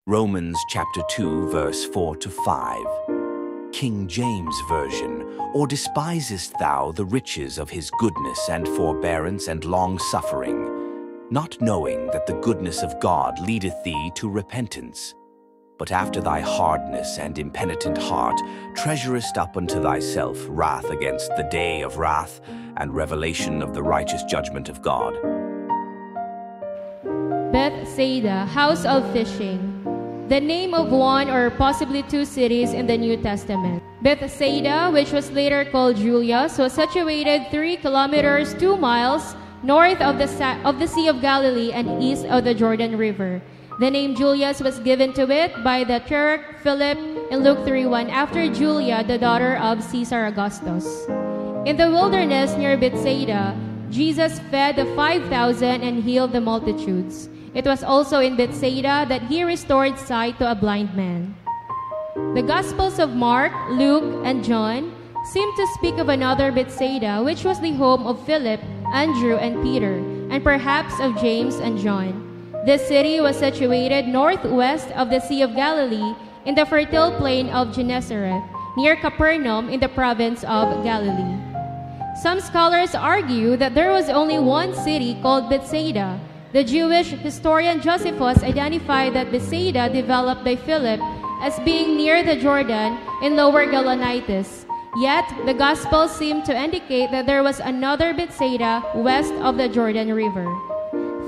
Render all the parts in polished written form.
Romans chapter 2, verse 4 to 5. King James Version. Or despisest thou the riches of his goodness and forbearance and long-suffering, not knowing that the goodness of God leadeth thee to repentance? But after thy hardness and impenitent heart treasurest up unto thyself wrath against the day of wrath and revelation of the righteous judgment of God. Bethsaida, house of fishing. The name of one or possibly two cities in the New Testament. Bethsaida, which was later called Julias, was situated 3 kilometers 2 miles north of the Sea of Galilee and east of the Jordan River. The name Julias was given to it by the Turk Philip in Luke 3:1 after Julia, the daughter of Caesar Augustus. In the wilderness near Bethsaida, Jesus fed the 5,000 and healed the multitudes. It was also in Bethsaida that he restored sight to a blind man. The Gospels of Mark, Luke, and John seem to speak of another Bethsaida, which was the home of Philip, Andrew, and Peter, and perhaps of James and John. This city was situated northwest of the Sea of Galilee in the fertile plain of Gennesaret, near Capernaum in the province of Galilee. Some scholars argue that there was only one city called Bethsaida. The Jewish historian Josephus identified that Bethsaida developed by Philip as being near the Jordan in Lower Gaulonitis. Yet, the Gospels seem to indicate that there was another Bethsaida west of the Jordan River.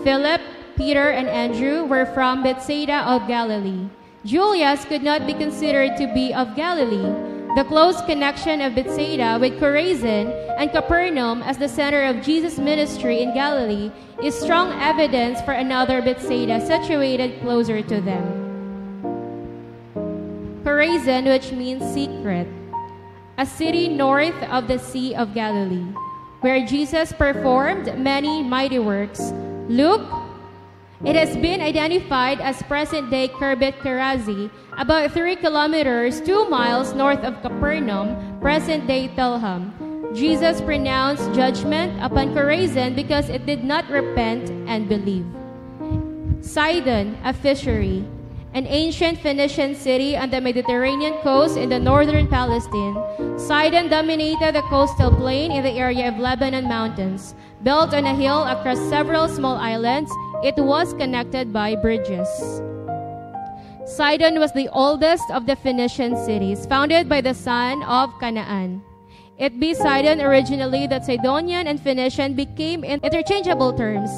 Philip, Peter, and Andrew were from Bethsaida of Galilee. Julias could not be considered to be of Galilee. The close connection of Bethsaida with Chorazin and Capernaum as the center of Jesus' ministry in Galilee is strong evidence for another Bethsaida situated closer to them. Chorazin, which means secret, a city north of the Sea of Galilee, where Jesus performed many mighty works. Luke, it has been identified as present-day Khirbet Kirazi, about 3 kilometers 2 miles north of Capernaum, present-day Telham. Jesus pronounced judgment upon Chorazin because it did not repent and believe. Sidon, a fishery, an ancient Phoenician city on the Mediterranean coast in the northern Palestine. Sidon dominated the coastal plain in the area of Lebanon Mountains. Built on a hill across several small islands, it was connected by bridges. Sidon was the oldest of the Phoenician cities, founded by the son of Canaan. It be Sidon originally that Sidonian and Phoenician became interchangeable terms.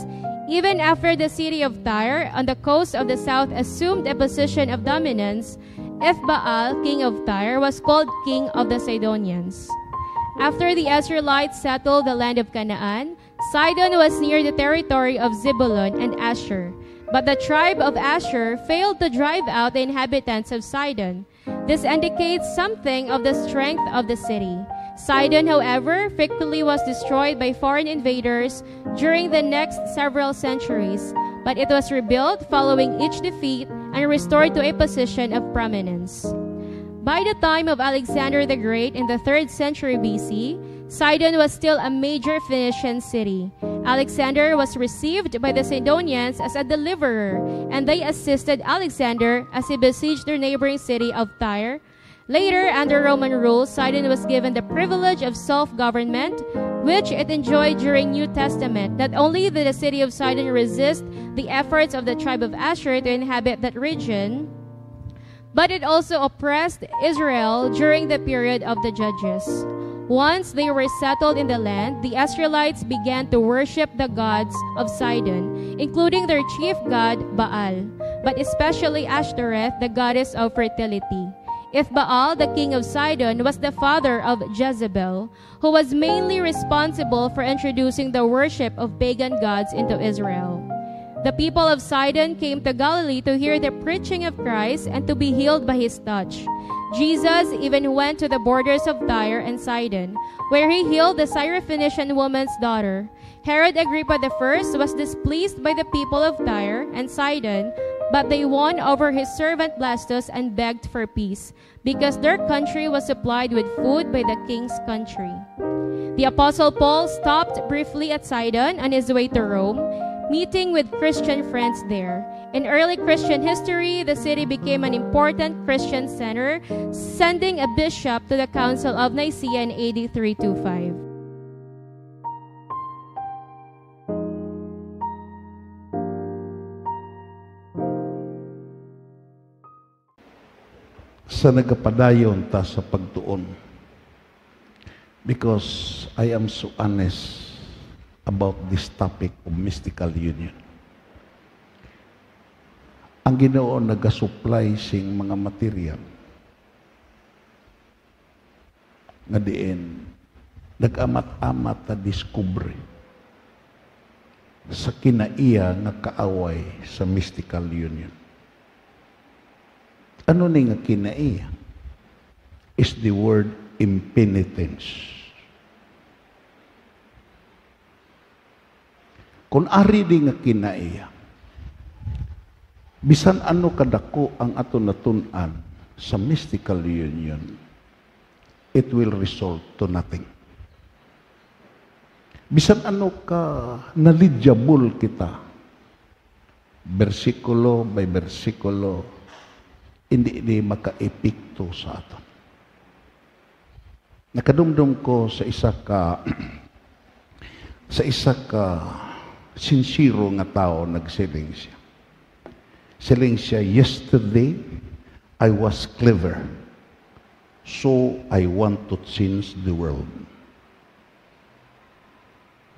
Even after the city of Tyre on the coast of the south assumed a position of dominance, Ethbaal, king of Tyre, was called king of the Sidonians. After the Israelites settled the land of Canaan, Sidon was near the territory of Zebulun and Asher. But the tribe of Asher failed to drive out the inhabitants of Sidon. This indicates something of the strength of the city. Sidon, however, frequently was destroyed by foreign invaders during the next several centuries, but it was rebuilt following each defeat and restored to a position of prominence. By the time of Alexander the Great in the 3rd century BC, Sidon was still a major Phoenician city. Alexander was received by the Sidonians as a deliverer, and they assisted Alexander as he besieged their neighboring city of Tyre. Later, under Roman rule, Sidon was given the privilege of self-government, which it enjoyed during New Testament. Not only did the city of Sidon resist the efforts of the tribe of Asher to inhabit that region, but it also oppressed Israel during the period of the Judges. Once they were settled in the land, the Israelites began to worship the gods of Sidon, including their chief god Baal, but especially Ashtoreth, the goddess of fertility. Ethbaal, the king of Sidon, was the father of Jezebel, who was mainly responsible for introducing the worship of pagan gods into Israel. The people of Sidon came to Galilee to hear the preaching of Christ and to be healed by his touch. Jesus even went to the borders of Tyre and Sidon, where he healed the Syrophoenician woman's daughter. Herod Agrippa I was displeased by the people of Tyre and Sidon, but they won over his servant Blastus and begged for peace, because their country was supplied with food by the king's country. The Apostle Paul stopped briefly at Sidon on his way to Rome. meeting with Christian friends there. In early Christian history, the city became an important Christian center, sending a bishop to the Council of Nicaea in AD 325. Sa nagapadayon ta sa pagtuon, because I am so honest about this topic of mystical union. Ang Ginoo nagasupply sing mga material nga diin nag-amat-amat na discovery sa kinaiya nga kaaway sa mystical union. Ano ni nga kinaiya? Is the word impenitence. Kung ari di nga kinaiya, bisan ano kadako ang ato natun-an sa mystical union, it will result to nothing. Bisan ano ka knowledgeable kita, bersikulo by bersikulo, hindi maka-epekto sa aton. Nakadumdum ko sa isa ka sincero nga tao nagsiling siya. Siling siya, yesterday I was clever, so I want to change the world.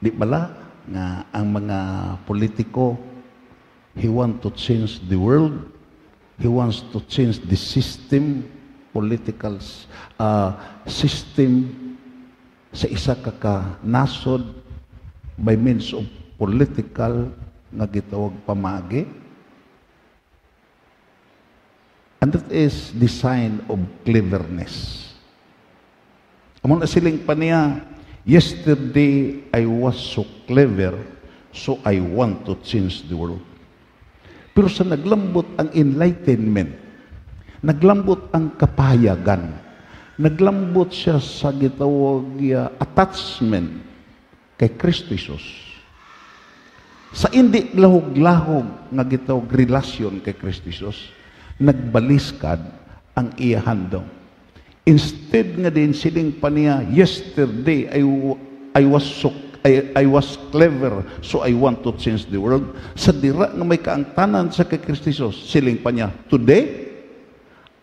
Di bala nga ang mga politiko, he want to change the world. He wants to change the system, political system sa isa ka nasod by means of political nga gitawag pamagi. And that is the sign of cleverness. Among nasiling pa niya, yesterday I was so clever, so I want to change the world. Pero sa naglambot ang enlightenment, naglambot ang kapahayagan, naglambot siya sa gitawag attachment kay Kristo Jesus. Sa hindi lahog-lahog nga gitawag relasyon kay Kristo Jesus, nagbaliskad ang iyahandong. Instead nga din siling pa niya, yesterday I was clever, so I want to change the world. Sa dira nga may kaangtanan sa kay Kristo Jesus, siling pa niya, today,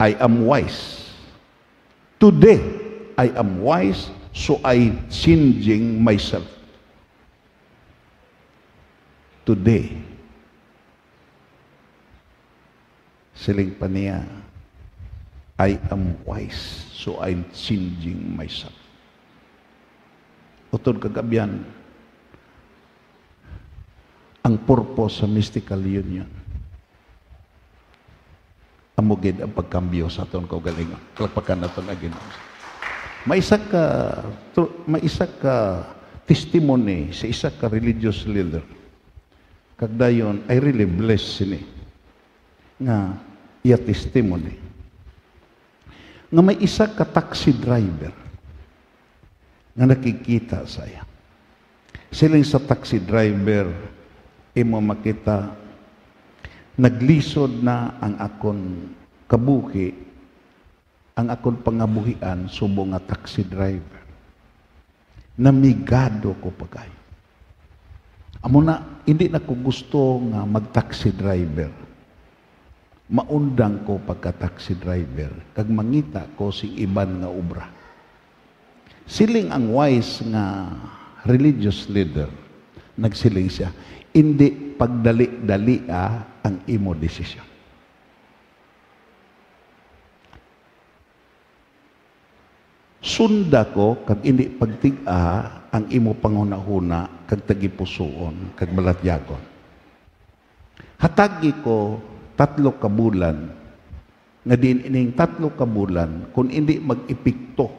I am wise. Today, I am wise, so I changing myself. Today, siling pa niya, I am wise, so I'm changing myself. Utod kagabihan, ang purpose sa mystical union, amugid ang pagkambyo sa aton kaugalingon. Kalakpakan naton agin. May isa ka testimony sa isa ka religious leader. Kagdayon, I really bless sini nga iya testimony. Nga may isa ka taxi driver nga nakikita saya. Siling sa taxi driver, imo makita, naglisod na ang akon kabuhi, ang akon pangabuhian, subo nga taxi driver. Namigado ko pagay. Amo na, hindi na ko gusto nga mag-taxi driver. Maundang ko pagka-taxi driver, kag mangita ko sing iban nga obra. Siling ang wise nga religious leader, nagsiling siya, hindi pagdali-dalia ang imo desisyon. Sunda ko, kag hindi pagtig-a ang imo panghuna-huna, kag tagipusoon, kag balatyagon. Hatagi ko 3 ka bulan, nga din ining 3 ka bulan, kung hindi mag-epekto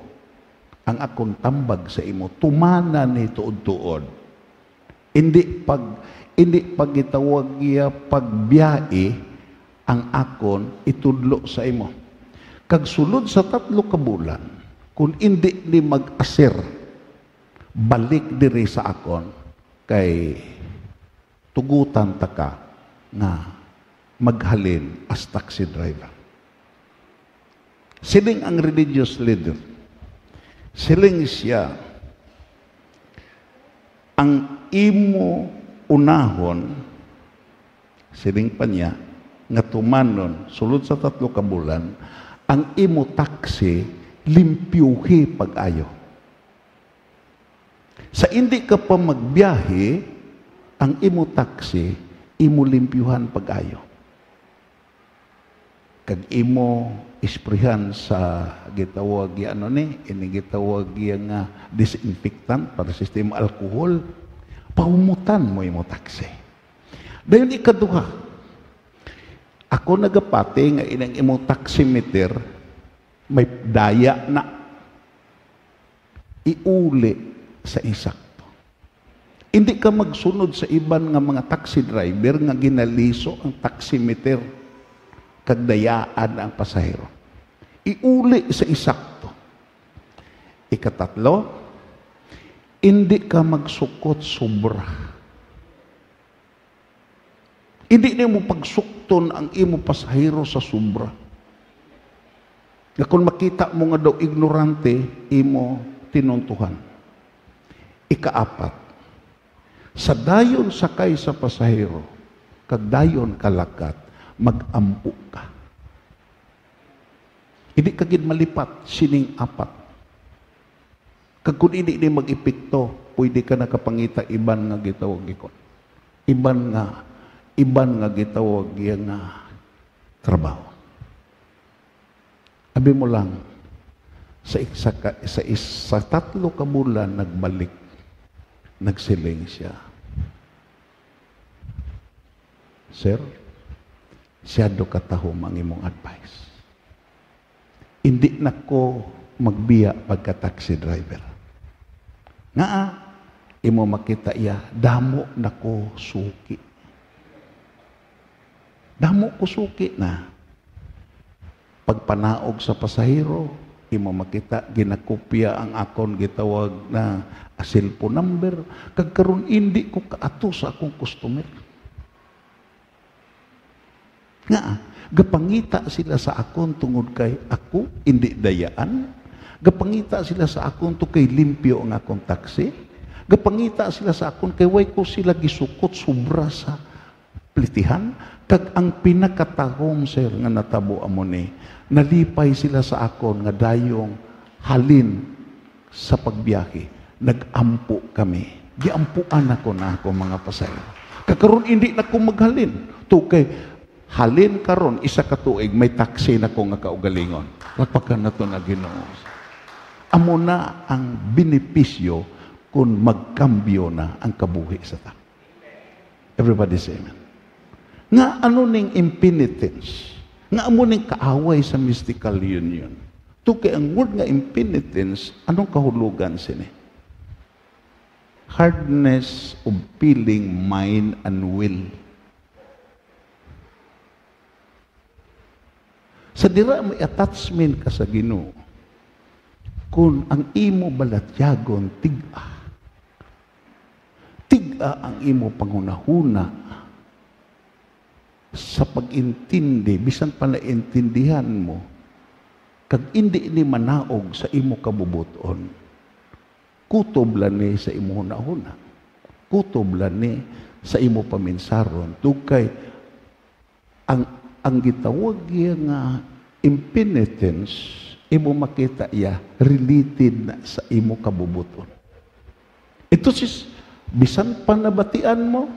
ang akong tambag sa imo, tumana ni tuod-tuod. Hindi pagitawag iya pagbiyae ang akon itudlo sa imo. Kag sulod sa 3 ka bulan, kung hindi ni mag-asir, balik diri sa akon, kay tugutan ta ka nga maghalin as taxi driver. Siling ang religious leader. Siling siya ang imo unahon, siling pa niya, nga tumanon, sulod sa 3 ka bulan, ang imo taxi, limpyuhi pag-ayo. Sa hindi ka pa magbiyahe, ang imo taxi, imo limpyuhan pag-ayo. Kag imo isprihan sa gitawag ini gitawag nga disinfectant para sistema alcohol, paumutan mo imo taxi. Dayon ikaduha, ako nagapati nga inang imo taximeter may daya na iuli sa insakto. Hindi ka magsunod sa iban nga mga taxi driver nga ginaliso ang taximeter kag dayaan ang pasahero. Iuli sa insakto. Ikatatlo, hindi ka magsukot sobra. Hindi na mo pagsukton ang imo pasahero sa sobra. Kung makita mo nga daw ignorante, imo tinuntuhan. Ikaapat, sa dayon sakay sa pasahero, kag dayon kalakat, mag-ampo ka. Hindi ka gid malipat, sining apat. Kag kung hindi mag-epekto, pwede ka nakapangita iban nga gitawag ikon. Iban nga gitawag nga trabaho. Abi mo lang, sa 3 ka bulan nagbalik, nagsiling siya. Sir, siyado katahom ang imong advice. Hindi na ko magbiya pagka-taxi driver. Nga, imo makita iya, damo na ko suki. Damo ko suki na. Pagpanaog sa pasahero, imo makita, ginakopya ang akon gitawag na cellphone number. Kagkaroon, hindi ko kaato sa akong customer. Nga, gapangita sila sa akon tungod kay ako, hindi dayaan. Gapangita sila sa akon to kay limpyo ang akong taxi. Gapangita sila sa akon kay way ko sila gisukot sobra sa plitihan. Kag ang pinakatahom, sir, nga natabo amo ni, nalipay sila sa akon nga dayong halin sa pagbiyahe. Nagampo kami. Giampuan ako na ako mga pasahero. Kakaroon hindi na ko maghalin. To kay halin karon isa ka tuig may taxi na ko nga kaugalingon. Pagpaka na to na Ginoo. Amo na ang benepisyo kung magkambyo na ang kabuhi sa ta. Everybody say amen. Nga ano ning impenitence? Nga amo ning kaaway sa mystical union? To kay ang word nga impenitence, anong kahulugan sini? Hardness of feeling, mind, and will. Sa dira may attachment ka sa Ginoo, kung ang imo balatyagon tig-a ang imo pangunahuna sa pag-intindi, bisan pa naintindihan mo, kag hindi ni manaog sa imo kabubuton, kutob lani sa imo hunahuna, kutob lani sa imo paminsaron, tukay ang gitawag nga impenitence, imo makita iya related na sa imo kabubuton. Ito bisan pa nabatian mo,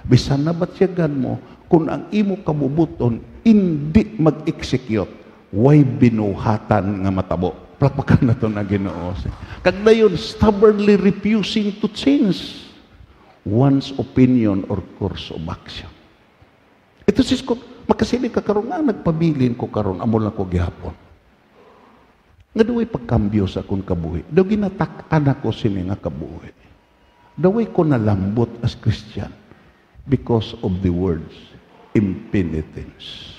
bisan nabatyagan mo, kung ang imo kabubuton hindi mag-execute, way binuhatan nga matabo. Plakpakan na ito na Ginoo. Kag dayon stubbornly refusing to change one's opinion or course of action. Ito ko, makasili ka karon nga nagpabilin ko karon, amo lang ko gihapon. Nga daway pagkambyo sa akong kabuhi. Daw ginatak-an ako sini nga kabuhi. Daway ko nalambot as Christian because of the words impenitence.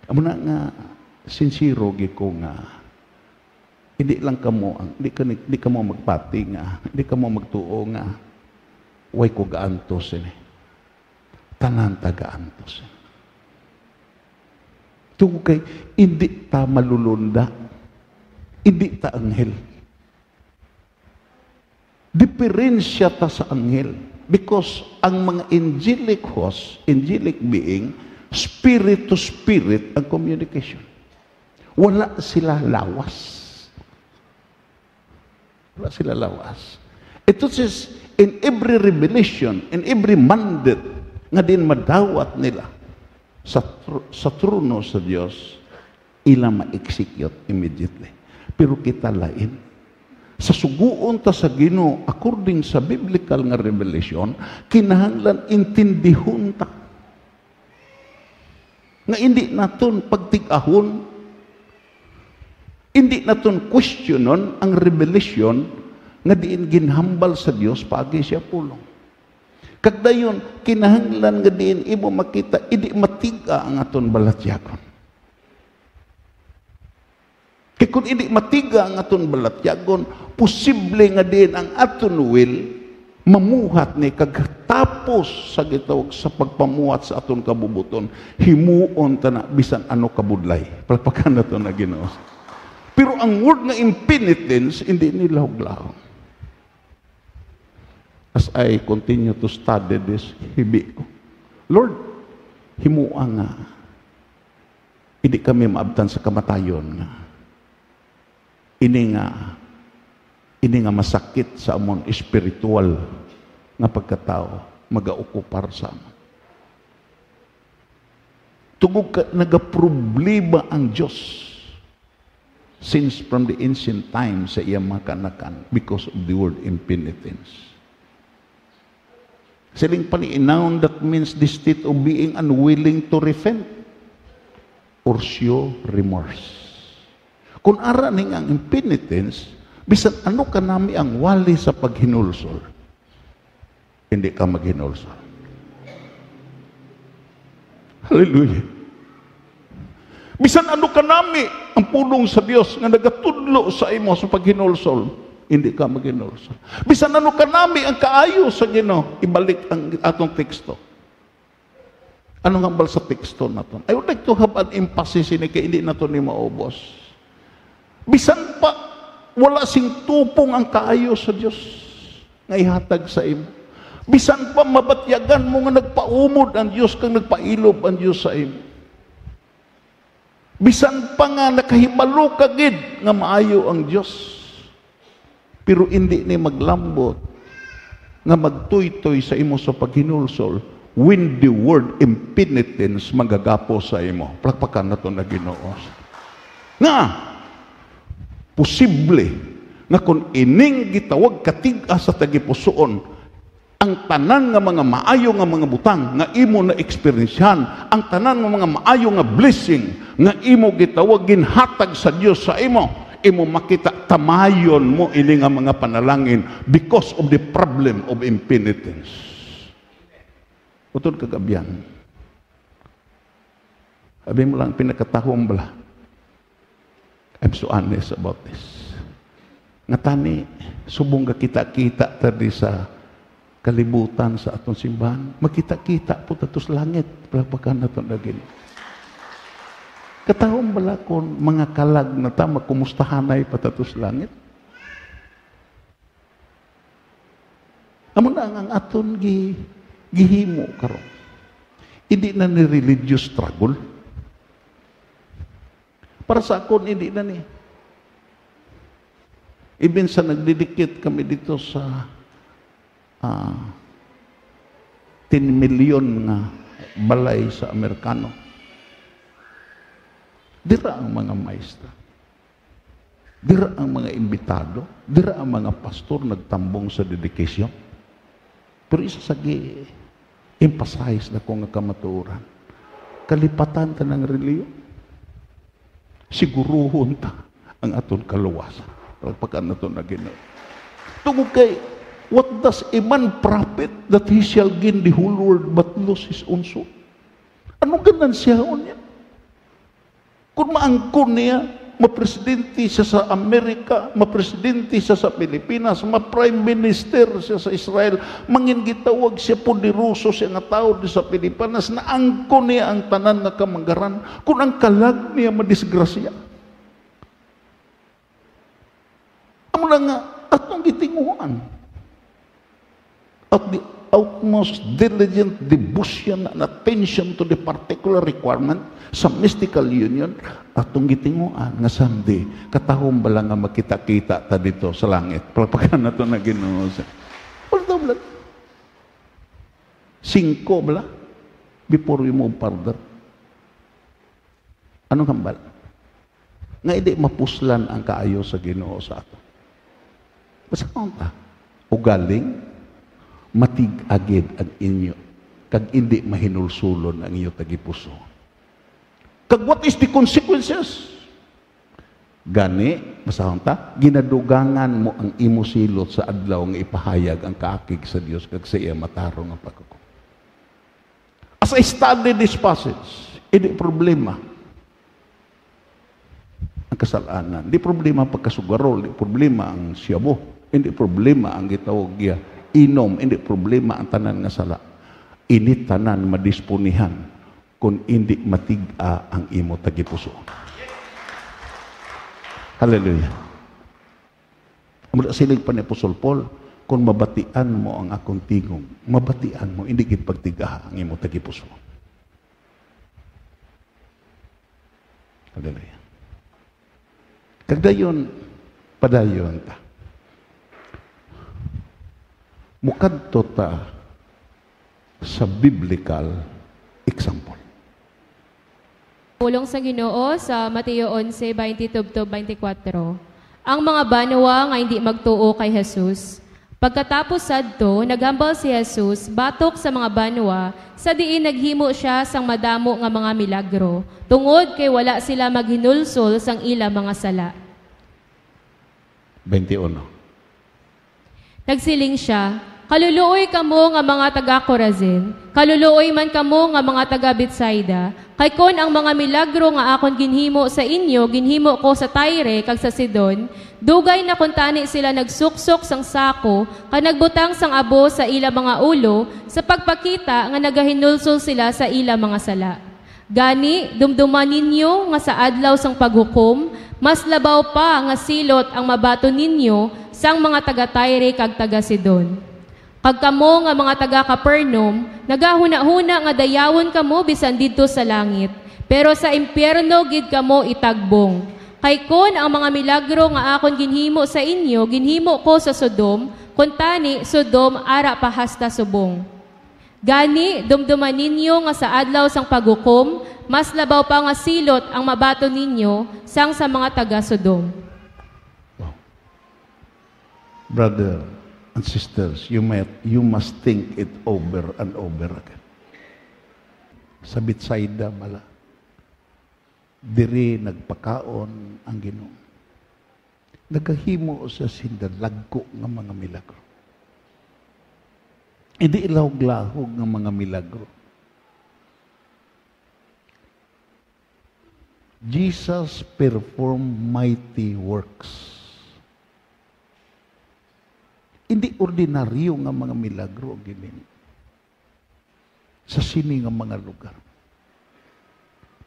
Amo na nga sincero gi ko nga hindi lang kamo, hindi ka mo magpati nga, hindi ka mo magtuo nga way ko gaantos ini. Tanan taga-antos. Tungkol kay, hindi ta malulunda. Hindi ta anghel. Diferensya ta sa anghel. Because ang mga angelic host, angelic being, spirit to spirit ang communication. Wala sila lawas. Wala sila lawas. Ito says, in every revelation, in every mandate, nga din madawat nila sa trono sa Diyos, ila ma-execute immediately. Pero kita lain. Sa suguon ta sa Ginoo, according sa biblical nga revelation, kinahanglan intindihon ta. Nga hindi naton pagtigahon, hindi naton questionon ang revelation nga diin ginhambal sa Dios pagi siya pulong. Kagdayon, kinahanglan nga diin imo makita, hindi matiga ang aton balatyagon. Kaya kung hindi matiga ang aton balatyagon, posible nga diin ang aton will mamuhat ni kagtapos sa gitawag sa pagpamuhat sa aton kabubuton, himuon ta na bisan ano kabudlay. Palpakan na ito na Ginoo. Pero ang word nga impenitence, hindi nila huglaw. As I continue to study this, hibi ko, Lord, himuang nga, hindi kami maabtan sa kamatayon nga. Ini nga masakit sa amon espiritual nga pagkatao, magaukupar sa amon. Tugog ka, nagaproblema ang Diyos since from the ancient times sa iyang makanakan because of the word impenitence. Siling paniinaon, that means the state of being unwilling to repent or show remorse. Kung araning ang impenitence, bisan ano ka nami ang wali sa paghinulsol, hindi ka maghinulsol. Hallelujah. Bisan ano ka nami ang pulong sa Dios nga nagatudlo sa imo sa paghinulsol, hindi ka maghinulsol. Bisan ano ka nami ang kaayo sa Ginoo, ibalik ang atong teksto. Ano nga ba sa teksto naton? I would like to have an emphasis in kay hindi nato ni maubos. Bisan pa wala sing tupong ang kaayo sa Dios nga ihatag sa imo. Bisan pa mabatyagan mo nga nagpaumod ang Dios kang nagpailob ang Dios sa imo. Bisan pa nga nakahibalo ka gid nga maayo ang Dios. Pero hindi ni maglambot nga magtuytoy sa imo sa paghinulsol when the word impenitence magagapo sa imo. Plakpakan na ito na Ginoo. Nga, posible nga kung ining gitawag katiga sa tagipusoon, ang tanan nga mga maayo nga mga butang nga imo na eksperyensyahan, ang tanan nga mga maayo nga blessing nga imo gitawag ginhatag sa Dios sa imo makita tamayon mo ini nga mga panalangin because of the problem of impenitence. Utod kagabihan. Sabi mo lang pinakatahong bala. I'm so honest about this. Nga tani, subong ka kita-kita tadi sa kalibutan sa atong simbahan, makita-kita po tatos langit. Palapakan na ito na gini. Katahong bala kon mga kalag na ta magkumustahanay patatos langit. Amo na ang aton gihimo karon. Hindi na ni religious struggle. Para sa akon hindi na ni. Even sa nagdidikit kami dito sa 10 milyon nga balay sa Amerikano. Dira ang mga maestra. Dira ang mga imbitado. Dira ang mga pastor nagtambong sa dedikasyon. Pero isa sa emphasize na ko nga kamatuoran. Kalipatan ta ng reliyon. Siguruhon ta ang aton kaluwasan. Pagpakan na ito na Ginoo. Tungkol kay, what does a man profit that he shall gain the whole world but lose his own soul? Ano ganan siya niya? Kung maangkon niya, mapresidente siya sa Amerika, mapresidente siya sa Pilipinas, ma-prime minister siya sa Israel, mangin gitawag siya poderoso siya nga tao di sa Pilipinas, na angko niya ang tanan nga kamanggaran, kung ang kalag niya madisgrasya. Amo na nga, atong gitinguhan. At the utmost diligent devotion and attention to the particular requirement sa mystical union, atong gitinguan nga someday katahom bala nga makita-kita ta dito sa langit. Palapakan na ito na Ginoo. Wala ito bala. 5 bala before we move further. Anong hambal? Nga hindi mapuslan ang kaayo sa Ginoo sa ato. Basta kung ta, ugaling, matig-agid ang inyo, kag hindi mahinulsulon ang inyo tagipuso. Kag what is the consequences? Gani, basta kung ta, ginadugangan mo ang imo silot sa adlaw nga ipahayag ang kaakig sa Dios kag sa iya matarong ang pagkuko. As I study this passage, hindi problema ang kasalanan, hindi problema ang pagkasugarol, hindi problema ang siyabo, hindi problema ang gitawag niya inom, hindi problema ang tanan nga sala. Ini tanan madispunihan kung hindi matig-a ang imo tagipuso. Hallelujah. Mula silig pa ni Apostol Paul, kung mabatian mo ang akong tingog, mabatian mo, hindi gid pagtiga ang imo tagipuso. Hallelujah. Kagdayon, padayon ta. Mukadto ta sa biblical example. Pulong sa Ginoo sa Mateo 11:22-24. Ang mga banwa nga hindi magtuo kay Jesus. Pagkatapos sadto, naghambal si Jesus batok sa mga banwa sa diin naghimo siya sang madamo nga mga milagro, tungod kay wala sila maghinulsol sang ila mga sala. 21. Nagsiling siya, kaluluoy kamo nga mga taga-Corazin, kaluluoy man kamo nga mga taga-Betsaida, kay kon ang mga milagro nga akon ginhimo sa inyo, ginhimo ko sa Tyre kag sa Sidon, dugay na kuntani sila nagsuksok sang sako, kag nagbutang sang abo sa ila mga ulo, sa pagpakita nga nagahinulsol sila sa ila mga sala. Gani, dumduman ninyo nga sa adlaw sang paghukom, mas labaw pa nga silot ang mabato ninyo sang mga taga-Tyre kag taga-Sidon. Kag kamo nga mga taga-Capernaum, nagahuna-huna nga dayawon kamo bisan didto sa langit, pero sa impyerno gid kamo itagbong. Kay kon ang mga milagro nga akon ginhimo sa inyo, ginhimo ko sa Sodom, kuntani Sodom ara pa hasta subong. Gani, dumduman ninyo nga sa adlaw sang paghukom, mas labaw pa nga silot ang mabato ninyo sang sa mga taga-Sodom. Brother and sisters, you must think it over and over again. Sa Betsaida mala, diri nagpakaon ang Ginoo. Nagahimo sa sindalagko nga mga milagro. Hindi ilahog-lahog nga mga milagro. Jesus performed mighty works. Hindi ordinaryo nga mga milagro ginin sa sini nga mga lugar.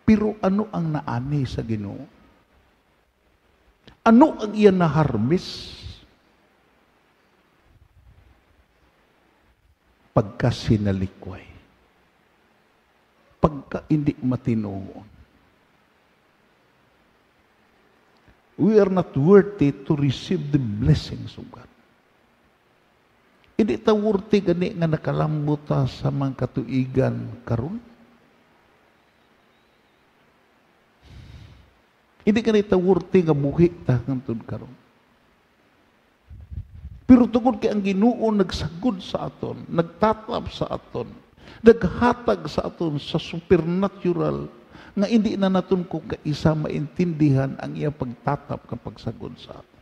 Pero ano ang naani sa Ginoo? Ano ang iyan na harvest? Pagka sinalikway. Pagka hindi matinuon. We are not worthy to receive the blessings of God. Hindi ta worthy gani nga nakalambot ta sa mga katuigan karon. Hindi gani ta worthy nga buhi ta kantod karon. Pero tungod kay ang Ginoo nagsagod sa aton, nagtatap sa aton, naghatag sa aton sa supernatural nga hindi na naton ko kaisa maintindihan ang iya pagtatap kapag sagod sa aton.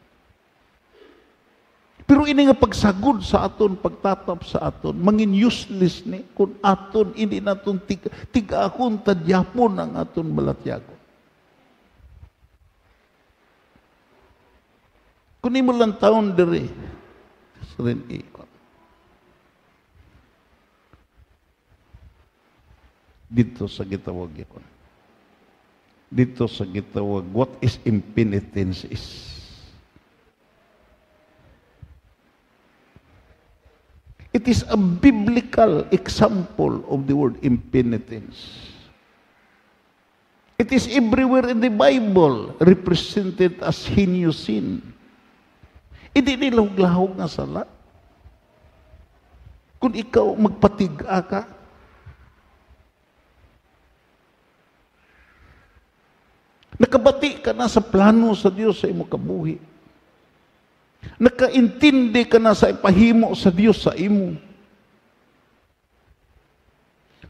Pero ini nga pagsagod sa aton, pagtatap sa aton, mangin useless ni kung aton hindi naton tig-akon tadyapon ang aton balatyagon. Kung imo lang taon diri, rin ikon. Dito sa gitawag ikon. Dito sa gitawag, what is impenitence is. It is a biblical example of the word impenitence. It is everywhere in the Bible represented as heinous sin. Hindi nilahog-lahog nga sala. Kung ikaw magpatiga ka, nakabati ka na sa plano sa Diyos sa imo kabuhi. Nakaintindi ka na sa ipahimo sa Diyos sa imo.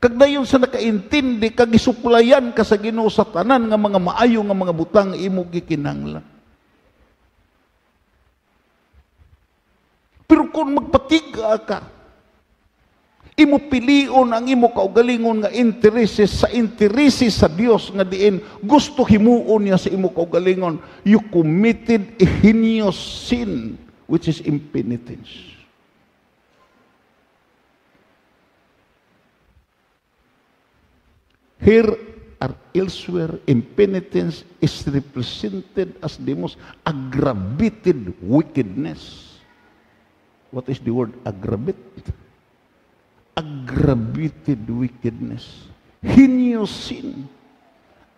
Kag dayon sa nakaintindi, kag isuplayan ka sa Ginoo sa tanan nga mga maayo nga mga butang imo gikinahanglan. Pero kung magpatiga ka, imo pilion ang imo kaugalingon nga intereses sa intereses sa Dios nga diin gusto himuon niya sa imo kaugalingon, you committed a heinous sin which is impenitence. Here or elsewhere, impenitence is represented as the most aggravated wickedness. What is the word aggravate? Aggravated wickedness. Heinous sin.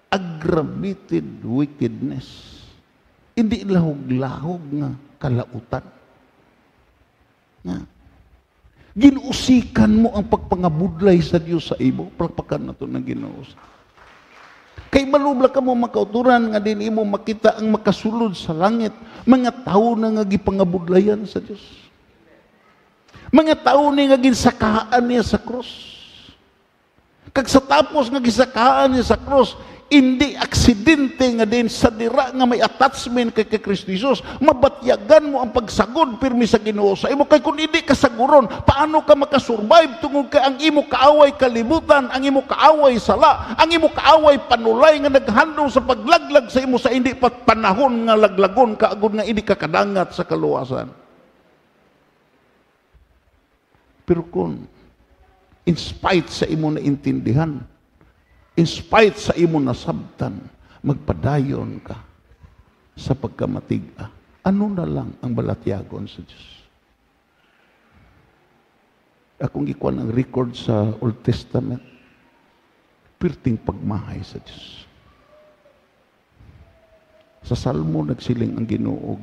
Aggravated wickedness. Hindi lahog-lahog nga kalautan. Nga. Ginusikan mo ang pagpangabudlay sa Diyos sa imo. Palpakan na ito na ginuus. Kay malubla ka mo makauturan nga din imo makita ang makasulod sa langit. Mga tao na nga gipangabudlayan sa Diyos. Mga tao na nga ginsakaan niya sa krus. Kag sa tapos nga gisakahaan niya sa krus, hindi aksidente nga din sa dira nga may attachment kay Kristo Jesus, mabatyagan mo ang pagsagod pirmi sa Ginoo sa imo. Kay kung hindi ka saguron, paano ka makasurvive tungod kay ang imo kaaway kalibutan, ang imo kaaway sala, ang imo kaaway panulay nga naghandom sa paglaglag sa imo sa hindi pat panahon nga laglagon kaagod nga hindi ka kadangat sa kaluwasan. Pero kung in spite sa imo na intindihan, in spite sa imo nasabtan, magpadayon ka sa pagkamatiga. Ano na lang ang balatyagon sa Diyos? Akong ikuan ang record sa Old Testament, pirting pagmahay sa Diyos. Sa Salmo, nagsiling ang Ginoo,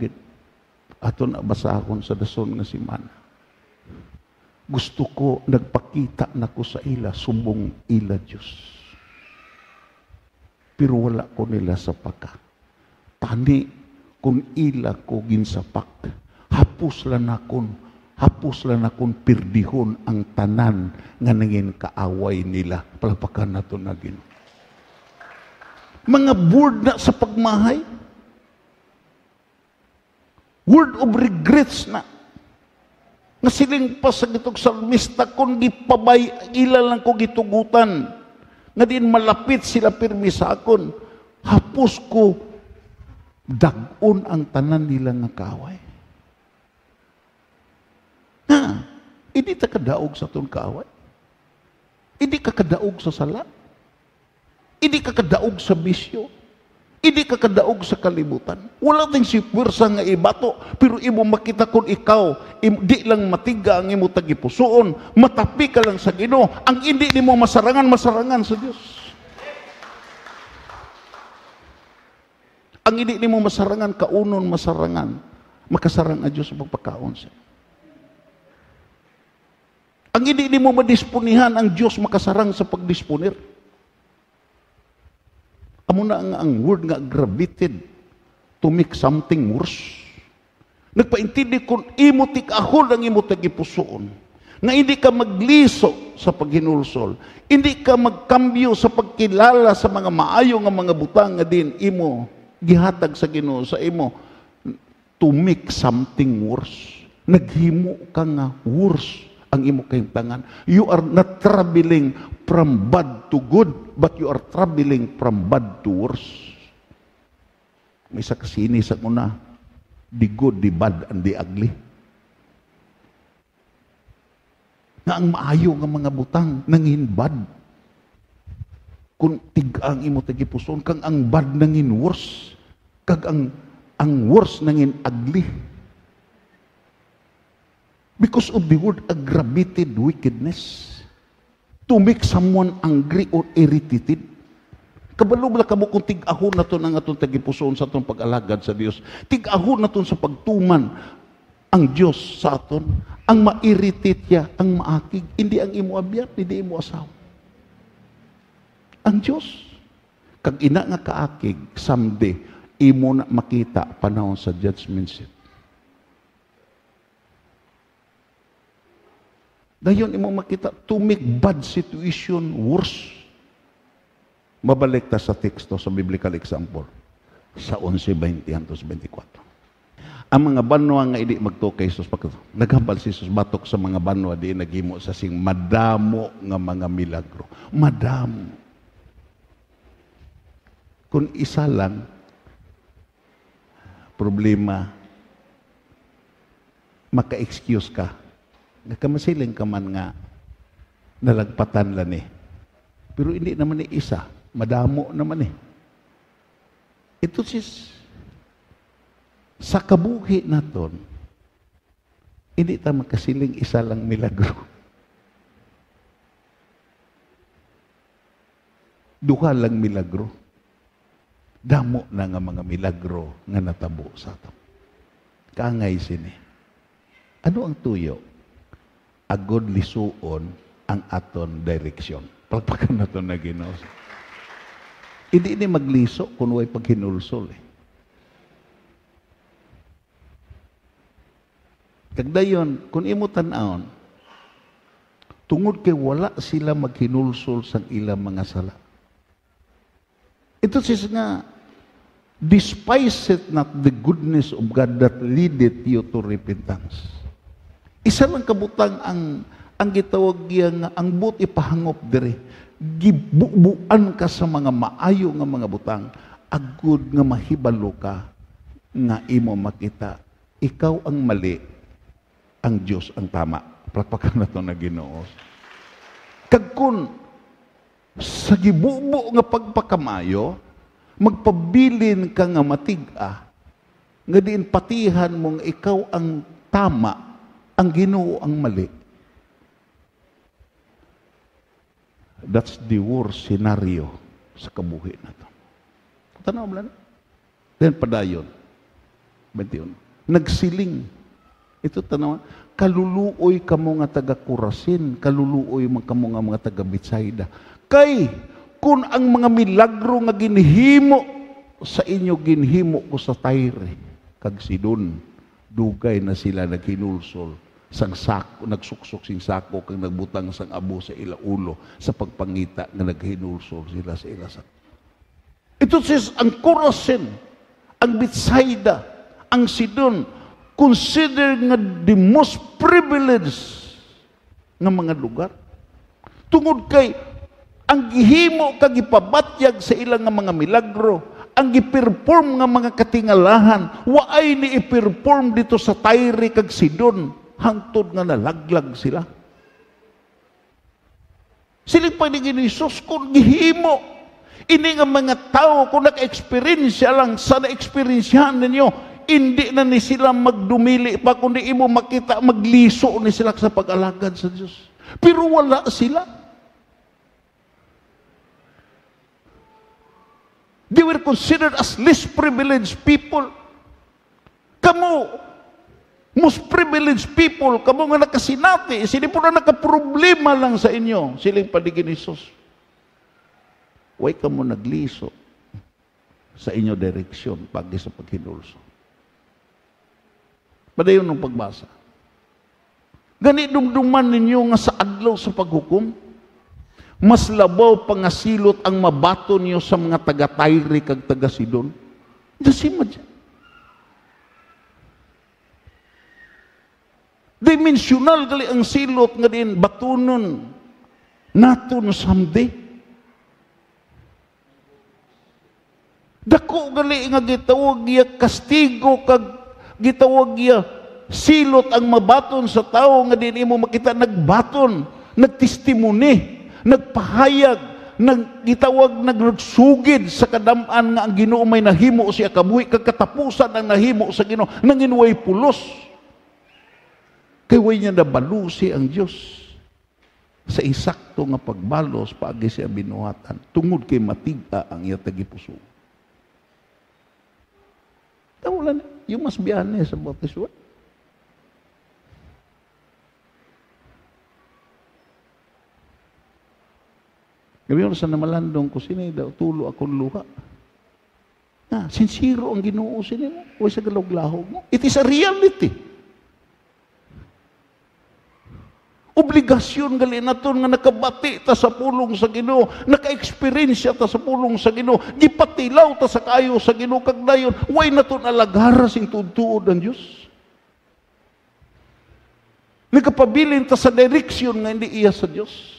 ato na basahon sa dason nga si Mana. Gusto ko, nagpakita na ko sa ila, subong ila Diyos. Pero wala ko nila sa paka. Tani, kung ila ko ginsapak, hapus lang akon pirdihon ang tanan nga nangin kaaway nila. Palapakan na ito na Ginoo. Mga word na sa pagmahay, word of regrets na. Nga siling pa sa gitog salmista, kung gipabay, ila lang ko gitugutan, nga din malapit sila pirmi sa akon, hapos ko dagon ang tanan nila nga kaaway. Na, hindi ta kadaog sa itong kaaway. Hindi ka kadaog sa sala. Hindi ka kadaog sa bisyo. Hindi ka kadaog sa kalibutan. Wala ting si pwersa nga ibato, pero imo makita kung ikaw, di lang matiga ang imo tagipusoon, matapi ka lang sa Ginoo, ang hindi nimo masarangan sa Dios. Ang hindi nimo masarangan, kaunon masarangan, makasarang ang Dios sa pagpakaon siya. Ang hindi nimo madisponihan, ang Dios makasarang sa pagdisponir. Amo na ang word nga aggravated to make something worse. Nagpaintindi kung imo tikahol ang imo tagipusoon. Nga hindi ka magliso sa paghinulsol. Hindi ka magkambyo sa pagkilala sa mga maayo nga mga butang nga din imo gihatag sa Ginoo sa imo to make something worse. Naghimo ka nga worse ang imo kahimtangan. You are not traveling from bad to good, but you are traveling from bad to worse. May isa kasini sa una, the good, the bad, and the ugly. Nga ang maayo nga mga butang, nangin bad. Kung tig-ang imo tagipuson, kang ang bad nangin worse. Kag ang worse nangin ugly. Because of the word aggravated wickedness. To make someone angry or irritated. Kabalo bala kamo kung tig-ahon na to ang atong tagipuson sa atong pag-alagad sa Dios. Tig-ahon na to sa pagtuman ang Dios sa aton. Ang ma-irritate ya, ang maakig. Hindi ang imo abiyat, hindi imo asawa. Ang Dios. Kag ina nga kaakig, someday, imo na makita panahon sa judgment seat. Dayon imo makita to make bad situation worse. Mabalik ta sa teksto sa biblical example sa 11:20 hangtod 24. Ang mga banwa nga idi magtukay sus naghambal si Jesus batok sa mga banwa di naghimo sa sing madamo nga mga milagro. Madamo. Kung isa lang problema maka-excuse ka. Nakamasiling ka man nga nalagpatan lang eh. Pero hindi naman ni isa. Madamo naman eh. Ito sa kabuhi naton, hindi ta makasiling isa lang milagro. Duha lang milagro. Damo na nga mga milagro nga natabo sa ato. Kaangay sini. Ano ang tuyo? Agod lisuon ang aton direksyon. Pagpakan na ito na Ginoo. Hindi ni magliso kung way paghinulsol eh. Kagdayon, kung imo tan-aon, tungod kay wala sila maghinulsol sa ilang mga sala. Ito sis nga, despise it not the goodness of God that leadeth you to repentance. Isa lang kabutang ang gitawag nga ang but ipahangop dire. Gibubuan ka sa mga maayo nga mga butang, agud nga mahibalo ka nga imo makita ikaw ang mali, ang Dios ang tama. Palakpakan na to na Ginoo. Kag kun sa gibubo nga pagpakamayo, magpabilin ka nga matig-a, nga diin patihan mong ikaw ang tama, ang Ginoo ang mali. That's the worst scenario sa kabuhi na to. Tanaw mo lang. Then padayon. 21. Nagsiling. Ito tanaw. Kaluluoy kamo nga taga-Kurasin, kaluluoy man kamo nga mga taga-Betsaida. Kay, kung ang mga milagro nga ginhimo sa inyo, ginhimo ko sa Tyre, kag Sidon, dugay na sila naghinulsol, sang sako, nagsuksok sing sako, kag nagbutang sang abo sa ila ulo, sa pagpangita nga naghinulsol sila sa ila sako. Ito says, ang Kurasin, ang Betsaida, ang Sidon, consider nga the most privileged nga mga lugar. Tungod kay ang gihimo kag ipabatyag sa ilang nga mga milagro, ang giperform nga mga katingalahan, waay ni iperform dito sa Tyre kag Sidon, hangtod nga nalaglag sila. Siling paningin ni Jesus, kung gihimo, ini nga mga tao, kung naka-experiensya lang, sa na-experiensyahan ninyo, hindi na ni sila magdumili pa, kundi imo makita, magliso ni sila sa pag-alagad sa Diyos. Pero wala sila. They were considered as less privileged people. Kamu, most privileged people, kamu nga nakasinati, sila po na nakaproblema lang sa inyo, siling padigin ni Jesus. Huwag kamu nagliso sa inyo direksyon pag sa paghinulso. Padayon ng pagbasa. Gani dumduman ninyo nga sa adlaw sa paghukom, mas labaw pangasilot ang mabato niyo sa mga taga-Tyre kag taga-Sidon. Dasima dyan. Dimensional gali ang silot nga din batunon naton someday. Dako gali nga gitawag iya kastigo kag gitawag niya, silot ang mabaton sa tao nga din imo makita nagbaton, nagtestimony, nagpahayag, gitawag nagsugid sa kadam-an nga ang Ginoo may nahimo siya kabuhi kag katapusan ang nahimo sa Ginoo nanginway pulos. Kay way niya nabalusi ang Dios sa isakto nga pagbalos paagi siya binuhatan tungod kay matiga ang iya tagipuso. Tawalan, you must be honest about this word. Ngayon sa namalandong ko, sinay daw, tulo akong luha. Sincero ang Ginoo sinin mo. Huwag sa galog-lahog mo. It is a reality. Obligasyon gali naton nga nakabati ta sa pulong sa Ginoo, naka-eksperyensya ta sa pulong sa Ginoo, gipatilaw ta sa kayo sa Ginoo kag dayon, way naton alagara sing tuod ang Dios. Nagapabilin ta sa direksyon nga hindi iya sa Dios.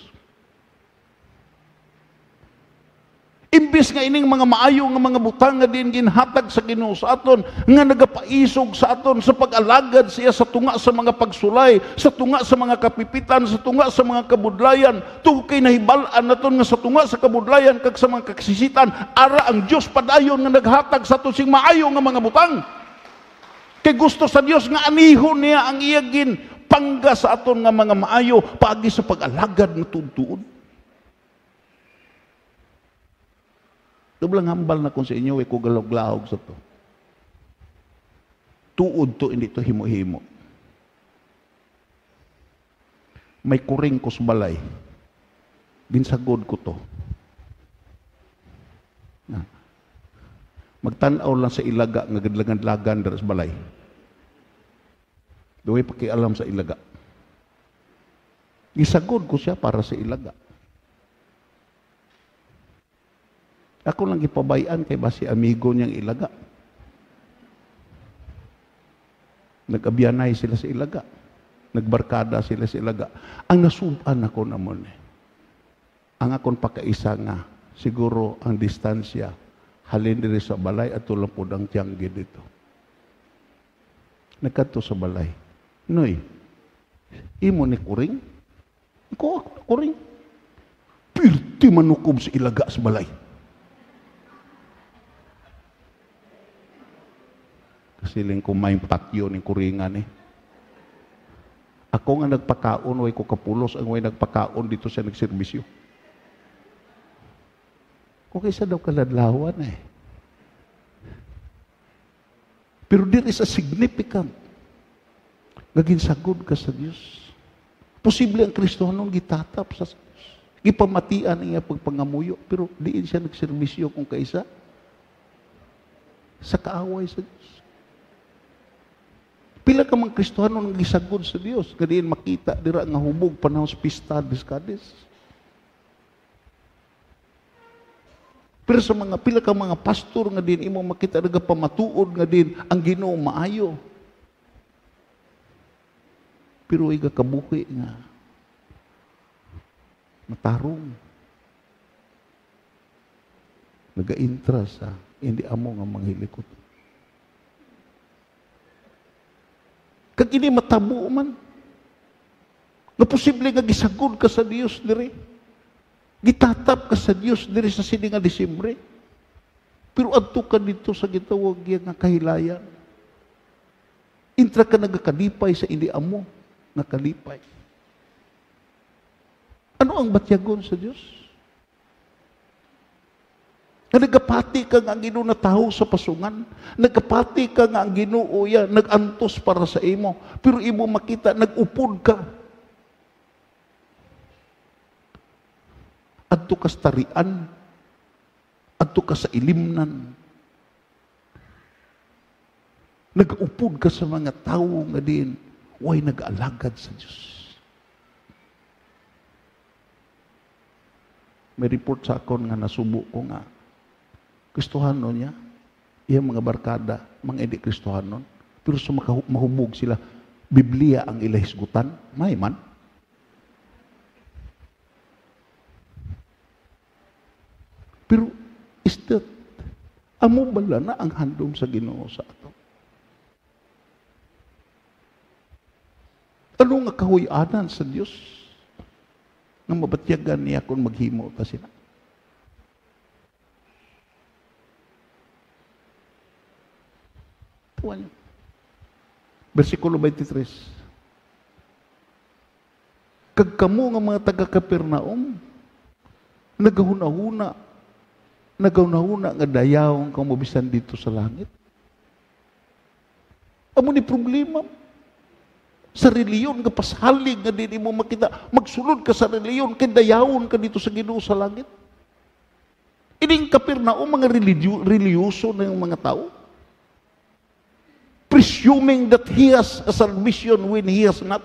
Imbis nga ining mga maayo nga mga butang nga din ginhatag sa Ginoo sa aton, nga nagapaisog sa aton sa pag-alagad siya sa tunga sa mga pagsulay, sa tunga sa mga kapipitan, sa tunga sa mga kabudlayan, tungkol kay nahibal-an naton nga sa tunga sa kabudlayan kag sa mga kaksisitan, ara ang Dios padayon nga naghatag sa aton sing maayo nga mga butang. Kay gusto sa Dios nga anihon niya ang iyagin pangga sa aton nga mga maayo paagi sa pag-alagad nga tuod-tuod. Doblang hambal na kung sa inyo, ko galog-lahog sa to. Tuod to, hindi to himo-himo. May kuring ko sa balay. Binsagod ko to. Magtanaw lang sa ilaga, nga gadlagan-lagan dara sa balay. Duway pakialam sa ilaga. Gisagod ko siya para sa ilaga. Ako lang ipabayan kay basi amigo niyang ilaga. Nag-abyanay sila sa ilaga. Nagbarkada sila sa ilaga. Ang nasuban ako naman ang akong pakaisa nga, siguro ang distansya, halin diri sa balay at tulang po ang tiyanggi dito. Nagkanto sa balay. Noy, imo ni kuring? Ako kuring. Pirti manukob sa ilaga sa balay. Siling kumain patyo ni kuringan eh. Ako nga nagpakaon, way ko kapulos, ang way nagpakaon dito sa nagserbisyo. Kung kaysa daw kaladlawan eh. Pero there is a significant naginsagod ka sa Diyos. Posible ang Kristohanon gitatap sa Diyos. Gipamatian niya pagpangamuyo, pero diin siya nagserbisyo kung kaysa sa kaaway sa Diyos. Pila ka mga Kristohano nang gisagod sa Dios, kadiin makita dira nga hubog panahon sa pista diskades. Pero sa mga pila ka mga pastor nga din imo makita nagapamatuod nga din ang Ginoo maayo. Pero iga kabuhi nga matarong. Naga-intra sa hindi amo nga manghilikot. Kag ini matabo man. Nga posible nga gisagod ka sa Dios diri. Gitatap ka sa Dios diri sa sini nga Disyembre. Pero adto ka dito sa gitawag nga kahilayan. Intra ka nagakalipay sa hindi amo nga kalipay. Ano ang batyagon sa Dios? Nagapati ka nga ang Ginoo na taho sa pasungan. Nagapati ka nga ang Ginoo ya nagantos para sa imo. Pero imo makita nagupod ka. Adto ka sa tarian. Adto ka sa ilimnan. Nagupod ka sa mga tao nga din way nag-alagad sa Diyos. May report sa akon nga nasubo ko nga Kristohanon niya, iyang mga barkada, mga hindi Kristohanon, pero sa mahubog sila, Biblia ang ilahisgutan, may man. Pero, is that, amo bala na ang handom sa Ginoo sa ato? Ano nga kahuyanan sa Dios nga mabatyagan niya kung maghimo ta sila? Tuwan niyo. Versikulo 23. Kag kamo nga mga taga-Kapernaum, nagahuna-huna nga dayawon kang mabisan dito sa langit. Amo ni problema. Sa reliyon, nga pasalig nga di mo makita, magsulod ka sa reliyon, kay dayawon ka dito sa Ginoo sa langit. Ining Kapernaum, mga reliyoso na yung mga tao. Presuming that he has a salvation when he has not.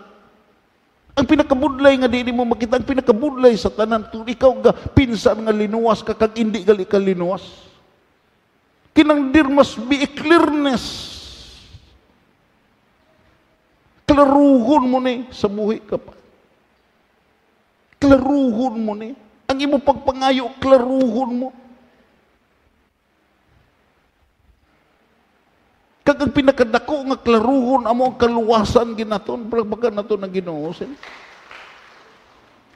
Ang pinakabudlay nga di mo makita, ang pinakabudlay sa tanan, kung ikaw ga pinsan nga linuwas ka, kag hindi gali ka linuwas. Kinang there must be a clearness. Klaruhon mo ni sa buhi ka pa. Klaruhon mo ni. Ang imo pagpangayo, klaruhon mo. Kag ang pinakadako nga klaruhon amo ang kaluwasan ginaton, pagbaga naton ang Ginoo.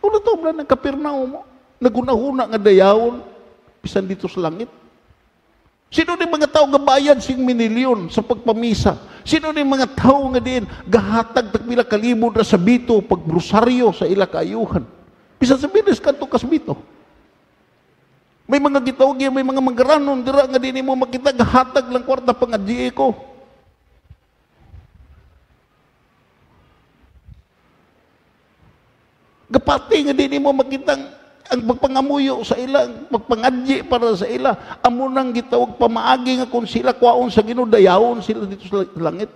Ulo to bla ng Kapernaum mo. Nagunahuna nga dayawon bisan dito sa langit. Sino ni mga tao nga bayad sing minilyon sa pagpamisa? Sino ni mga tao nga din gahatag tagpila kalibod ra sa bito pag brusaryo sa ila kaayuhan? Bisan sa bilis kanto kasbito. May mga gitawag yan, may mga manggaranon dira nga din mo makita gahatag lang kwarta pangadji ko. Gapati nga din mo makita ang pagpangamuyo sa ila, pagpangadji para sa ila, amo nang gitawag pamaagi nga kung sila kwaon sa Ginoo dayawon sila dito sa langit.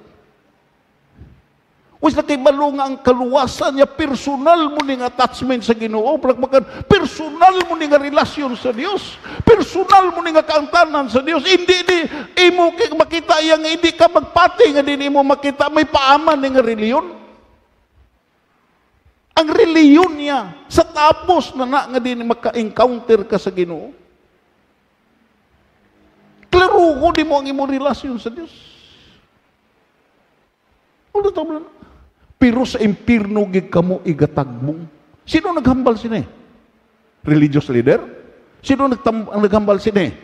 Wis na kay balo nga ang kaluwasan niya, personal mo ning attachment sa Ginoo, pagbagan personal mo ning relasyon sa Dios, personal mo ning kaangtanan sa Dios. Hindi di imo kay makita yang hindi ka magpati nga din imo makita may paaman ning reliyon. Ang reliyon niya, sa tapos na nga din maka-encounter ka sa Ginoo. Klaruho di mo ang imong relasyon sa Diyos. Ulo tablan. Pero sa impirno gig kamo igatagmong. Sino naghambal sini? Religious leader? Sino naghambal sini?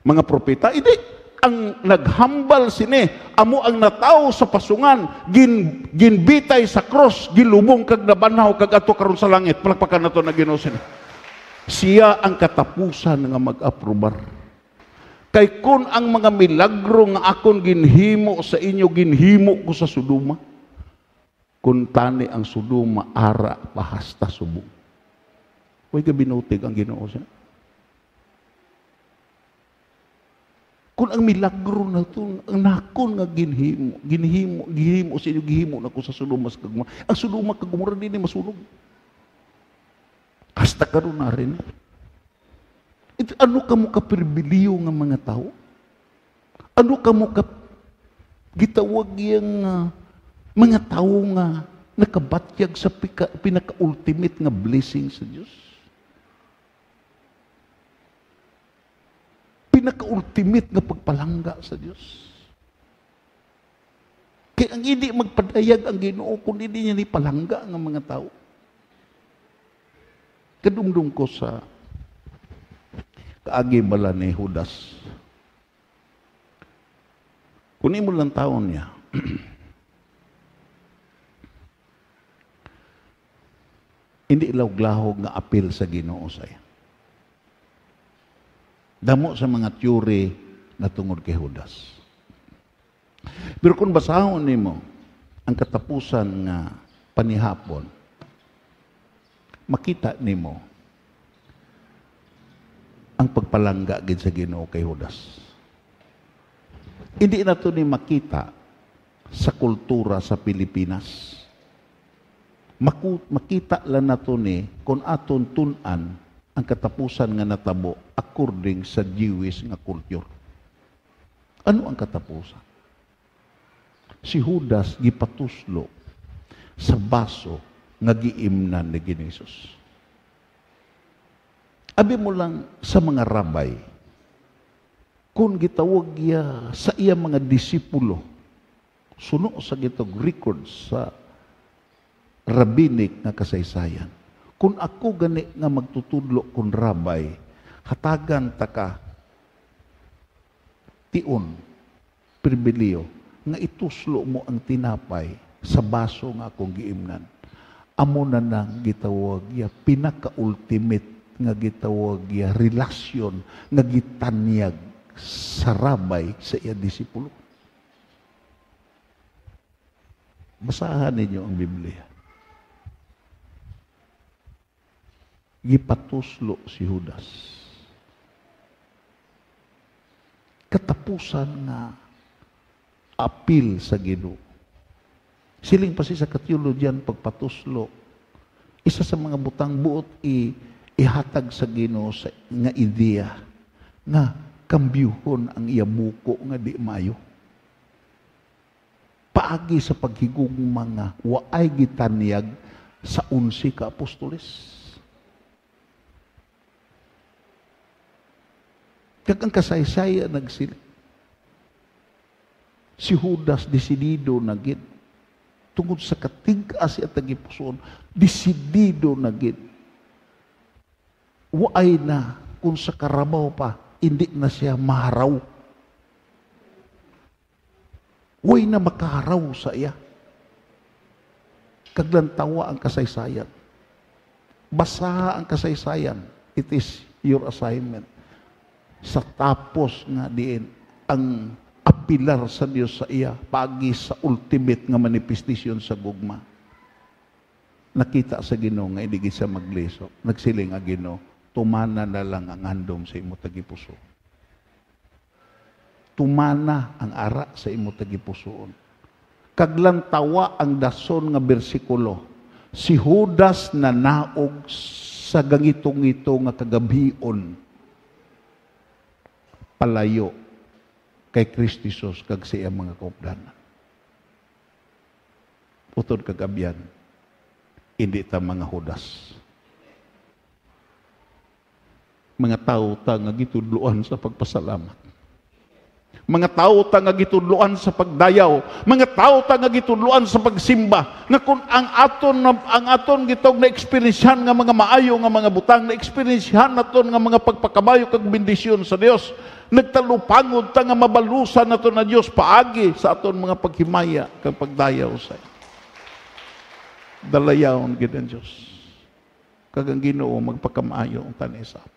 Mga propeta? Hindi. Ang naghambal sini, amo ang nataw sa pasungan, ginbitay sa cross, gilubong kag nabanaw kag ato karon sa langit. Palakpakan nato na Ginoo sini. Siya ang katapusan nga mag-aprobar. Kay kun ang mga milagro nga akon ginhimo sa inyo, ginhimo ko sa Sodoma, kun tani ang Sodoma ara pahasta subong. Way ka binutig ang Ginoo sini. Kung ang milagro na ito, ang nakon nga ginhimo sa inyo, gihimo na ko sa Sodoma sa Kagumara. Ang Sodoma Kagumara din ay masunog. Hasta karon na rin. Ano ka mo kapribiliyo nga mga tao? Ano ka mo gitawag yung mga tao nga nakabatyag sa pinaka-ultimate nga blessing sa Diyos? Pinaka-ultimate nga pagpalangga sa Diyos. Kaya ang hindi magpadayag ang Ginoo kung hindi niya ni palangga ng mga tao. Kadumdum ko sa kaagi bala ni Judas. Kunin mo lang taon niya. Hindi ilawglahog nga apil sa Ginoo saya. Damo sa mga teori na tungod kay Judas. Pero kung basahon nimo ang katapusan nga panihapon, makita nimo ang pagpalangga gid sa Ginoo kay Judas. Hindi na to ni makita sa kultura sa Pilipinas. Makita lang na to ni kung aton tun-an ang katapusan nga natabo according sa Jewish nga culture. Ano ang katapusan? Si Judas gipatuslo sa baso nga giimnan ni Ginesus. Abi mo lang sa mga rabay, kung gitawag sa iya mga disipulo, suno sa gitog record sa rabbinic nga kasaysayan. Kung ako gani nga magtutudlo kung rabay, hatagan ta ka tion, pribiliyo, nga ituslo mo ang tinapay sa baso nga akong giimnan. Amo na nang gitawag ya pinaka-ultimate nga gitawag ya relasyon nga gitanyag sa rabay sa iya disipulo. Basahan ninyo ang Biblia. Gipatuslo si Judas. Katapusan nga apil sa Ginoo. Siling pa siya sa kateologyan pagpatuslo. Isa sa mga butang buot ihatag sa Ginoo sa nga ideya nga kambyuhon ang iya buko nga di mayo. Paagi sa paghigugma nga waay gitanyag sa 11 ka apostoles. Kag ang kasaysayan nagsiling. Si Judas desidido na gid. Tungod sa katig-as at tagipuson, desidido na gid. Waay na kung sa karabaw pa, hindi na siya maharaw. Waay na makaharaw sa iya. Kaglantawa ang kasaysayan. Basa ang kasaysayan. It is your assignment. Sa tapos nga diin ang apilar sa Dios sa iya pagi sa ultimate nga manifestation sa gugma. Nakita sa Ginoo nga hindi sa magliso. Nagsiling ang Ginoo, tumana na lang ang handom sa imo tagipuso. Tumana ang ara sa imo tagipusoon. Kaglantawa ang dason nga bersikulo. Si Judas na naog sa gangitong-ito nga kagabion palayo kay Kristo Jesus kag siya mga kaupdanan. Utod kagabyan, hindi ta mga Judas. Mga tao ta nga gitudloan sa pagpasalamat. Mga tao ta nga gitudloan sa pagdayaw. Mga tao ta nga gitudloan sa pagsimba. Nga kung ang aton gitog na eksperyensyahan nga mga maayo nga mga butang, na eksperyensyahan naton nga mga pagpakabayo kag bendisyon sa Dios. Nagtalupangod ta nga mabalusan naton na Dios paagi sa aton mga paghimaya kag pagdayaw sa dalayaon gid ang Dios. Kag ang Ginoo magpakamaayo ang tanisap.